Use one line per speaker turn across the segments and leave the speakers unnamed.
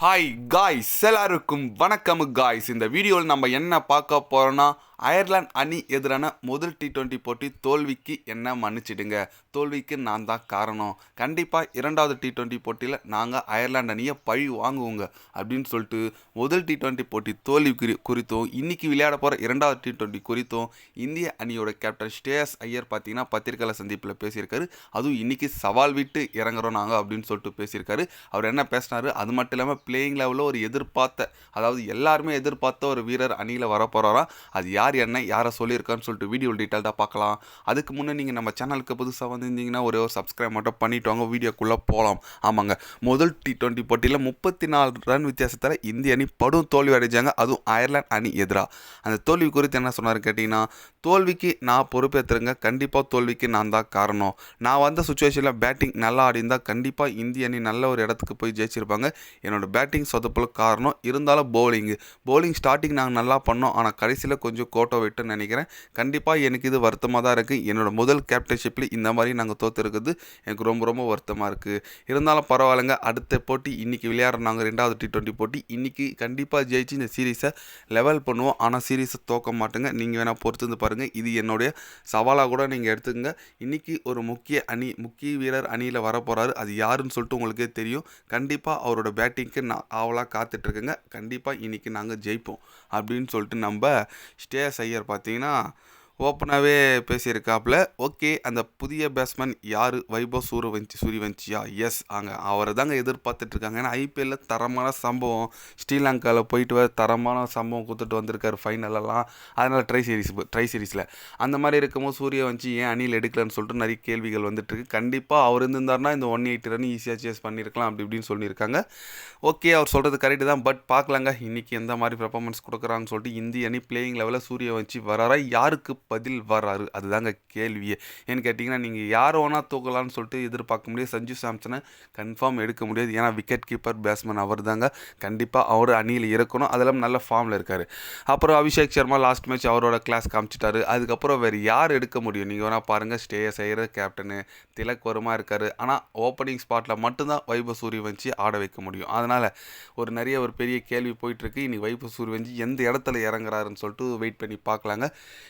Hi guys, எல்லாருக்கும் வணக்கம் guys. இந்த வீடியோவில் நம்ம என்ன பார்க்க போகிறோன்னா, அயர்லாந்து அணி எதிரான முதல் T20 போட்டி தோல்விக்கு என்ன மன்னிச்சிடுங்க, தோல்விக்கு நான் தான் காரணம். கண்டிப்பாக இரண்டாவது T20 போட்டியில் நாங்கள் அயர்லாந்து அணியை பழி வாங்குவோங்க அப்படின்னு சொல்லிட்டு முதல் T20 போட்டி தோல்வி குறித்தும் இன்னைக்கு விளையாட போகிற இரண்டாவது T20 குறித்தும் இந்திய அணியோட கேப்டன் ஸ்ரேயஸ் ஐயர் பார்த்தீங்கன்னா பத்திரிகையாளர் சந்திப்பில் பேசியிருக்காரு. அதுவும் இன்னைக்கு சவால் விட்டு இறங்குறோம் நாங்கள் அப்படின்னு சொல்லிட்டு பேசியிருக்காரு. அவர் என்ன பேசினாரு, அது மட்டும் இல்லாமல் பிளேயிங் லெவலில் ஒரு அதாவது எல்லாருமே எதிர்பார்த்த ஒரு வீரர் அணியில் வரப்போகிறாராம். அது யாரை சொல்லியிருக்கான்னு சொல்லிட்டு வீடியோ டீட்டெயில்டாக பார்க்கலாம். அதுக்கு முன்னே நீங்கள் நம்ம சேனலுக்கு புதுசாக வந்திருந்தீங்கன்னா ஒரே ஒரு சப்ஸ்கிரைப் மட்டும் பண்ணிட்டு வாங்க, வீடியோக்குள்ளே போகலாம். ஆமாங்க, முதல் T20 போட்டியில் 34 ரன் வித்தியாசத்தில் இந்திய அணி படும் தோல்வி அடைஞ்சாங்க, அதுவும் அயர்லாந்து அணி எதிராக. அந்த தோல்வி குறித்து என்ன சொன்னார் கேட்டிங்கன்னா, தோல்விக்கு நான் பொறுப்பேற்றுங்க, கண்டிப்பாக தோல்விக்கு நான் தான் காரணம். நான் வந்த சுச்சுவேஷனில் பேட்டிங் நல்லா ஆடிந்தால் கண்டிப்பாக இந்திய அணி நல்ல ஒரு இடத்துக்கு போய் ஜெயிச்சிருப்பாங்க. என்னோட பேட்டிங் சொதப்பலுக்கு காரணம். இருந்தாலும் பவுலிங் ஸ்டார்டிங் நாங்கள் நல்லா பண்ணோம், ஆனால் கடைசியில் கொஞ்சம் கோட்டை விட்டுன்னு நினைக்கிறேன். கண்டிப்பாக எனக்கு இது வருத்தமாக தான் இருக்குது. என்னோட முதல் கேப்டன்ஷிப்பில் இந்த மாதிரி நாங்கள் தோற்றுருக்குது எனக்கு ரொம்ப ரொம்ப வருத்தமாக இருக்குது. இருந்தாலும் பரவாயில்லைங்க, அடுத்த போட்டி இன்றைக்கி விளையாடுறாங்க, ரெண்டாவது T20 போட்டி. இன்றைக்கி கண்டிப்பாக ஜெயிச்சு இந்த சீரீஸை லெவல் பண்ணுவோம், ஆனால் சீரீஸை தோக்க மாட்டேங்க. நீங்கள் வேணால் பொறுத்து வந்து பாருங்கள், இது என்னுடைய சவாலாக கூட நீங்கள் எடுத்துக்கங்க. இன்றைக்கி ஒரு முக்கிய வீரர் அணியில் வரப்போகிறாரு. அது யாருன்னு சொல்லிட்டு உங்களுக்கே தெரியும். கண்டிப்பாக அவரோட பேட்டிங்க்கு நான் ஆவலாக காத்துட்ருக்கேங்க. கண்டிப்பாக இன்றைக்கி நாங்கள் ஜெயிப்போம் அப்படின்னு சொல்லிட்டு நம்ம ஸ்ரேயஸ் ஐயர் பார்த்தீங்கன்னா ஓப்பனாகவே பேசியிருக்காப்புல. ஓகே, அந்த புதிய பேட்ஸ்மேன் யார்? வைபவ் சூரியவன்சியா? எஸ், அவரை தாங்க எதிர்பார்த்துட்ருக்காங்க. ஏன்னா ஐபிஎல்லில் தரமான சம்பவம், ஸ்ரீலங்காவில் போயிட்டு தரமான சம்பவம் கொடுத்துட்டு வந்திருக்காரு ஃபைனலெல்லாம். அதனால் ட்ரை சீரீஸில் அந்த மாதிரி இருக்கும்போது சூரியவன்சி ஏன் அணியில் எடுக்கலன்னு சொல்லிட்டு நிறைய கேள்விகள் வந்துட்டுருக்கு. கண்டிப்பாக அவர் இருந்திருந்தாருன்னா இந்த 180 ரன் ஈஸியாக சேஸ் பண்ணியிருக்கலாம் அப்படி இப்படின்னு சொல்லியிருக்காங்க. ஓகே, அவர் சொல்கிறது கரெக்டு தான். பட் பார்க்கலாங்க இன்றைக்கி எந்த மாதிரி பெர்ஃபார்மன்ஸ் கொடுக்குறாங்கன்னு சொல்லிட்டு. இந்திய அணி பிளேயிங் லெவலில் சூரியவன்சி வராரா, யாருக்கு பதில் வராரு, அதுதாங்க கேள்வியே. ஏன்னு கேட்டிங்கன்னா, நீங்கள் யார் வேணால் தூக்கலான்னு சொல்லிட்டு எதிர்பார்க்க முடியாது. சஞ்சு சாம்சனை கன்ஃபார்ம் எடுக்க முடியாது. ஏன்னா விக்கெட் கீப்பர் பேட்ஸ்மேன் அவர் தாங்க. கண்டிப்பாக அவர் அணியில் இருக்கணும். அதெல்லாம் நல்ல ஃபார்மில் இருக்கார். அப்புறம் அபிஷேக் சர்மா லாஸ்ட் மேட்ச் அவரோட கிளாஸ் காமிச்சிட்டாரு. அதுக்கப்புறம் வேறு யார் எடுக்க முடியும்? நீங்கள் வேணால் பாருங்கள், ஸ்ரேயஸ் ஐயர் கேப்டனு, திலக் வர்மா இருக்கார். ஆனால் ஓப்பனிங் ஸ்பாட்டில் மட்டும்தான் வைபவ் சூரியவன்சி ஆட வைக்க முடியும். அதனால் ஒரு பெரிய கேள்வி போயிட்டுருக்கு. இன்றைக்கி வைபவ் சூரியவன்சி எந்த இடத்துல இறங்குறாருன்னு சொல்லிட்டு வெயிட் பண்ணி பார்க்கலாங்க.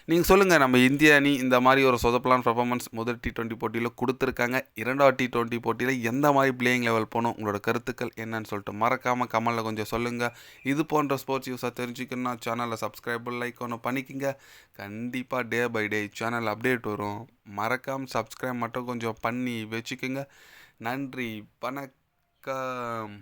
நீங்கள் சொல்லுங்கள், நம்ம இந்திய அணி இந்த மாதிரி ஒரு சொதப்பலான பர்ஃபார்மன்ஸ் முதல் T20 போட்டியில் கொடுத்துருக்காங்க. இரண்டாவது T20 போட்டியில் எந்த மாதிரி பிளேயிங் லெவல் போகணும், உங்களோட கருத்துக்கள் என்னன்னு சொல்லிட்டு மறக்காமல் கமெண்டில் கொஞ்சம் சொல்லுங்கள். இது போன்ற ஸ்போர்ட்ஸ் யூஸாக தெரிஞ்சுக்கணுன்னா சேனலில் சப்ஸ்கிரைப் லைக் ஒன்று பண்ணிக்கோங்க. கண்டிப்பாக day by day channel update வரும். மறக்காமல் சப்ஸ்கிரைப் மட்டும் கொஞ்சம் பண்ணி வச்சுக்கோங்க. நன்றி, வணக்கம்.